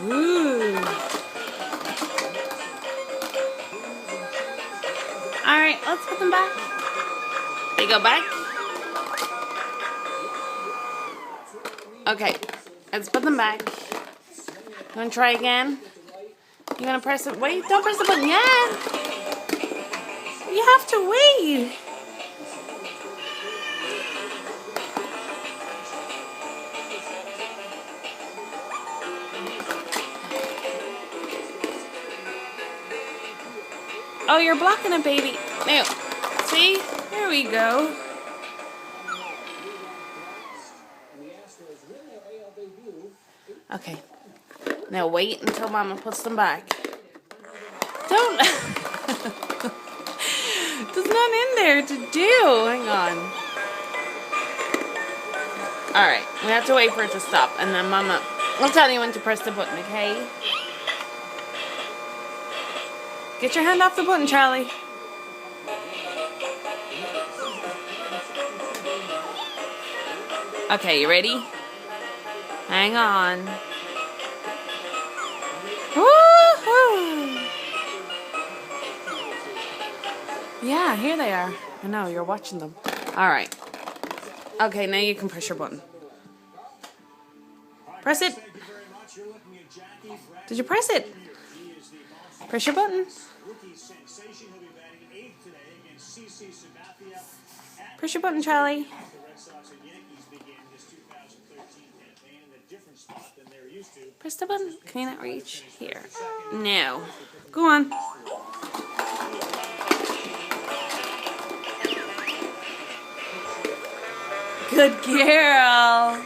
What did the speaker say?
Ooh. Alright, let's put them back. They go back? Okay, let's put them back. You wanna try again? You wanna press it? Wait, don't press the button yet. You have to wait. Oh, you're blocking it, baby. Now, see? There we go. Okay. Now wait until Mama puts them back. Don't. There's none in there to do. Hang on. Alright. We have to wait for it to stop. And then Mama will tell you when to press the button, okay? Get your hand off the button, Charlie. Okay, you ready? Hang on. Woohoo! Yeah, here they are. I know, you're watching them. Alright. Okay, now you can press your button. Press it. Did you press it? Press your button. Press your button, Charlie. Press the button. Can you not reach? Here. No. Go on. Good girl.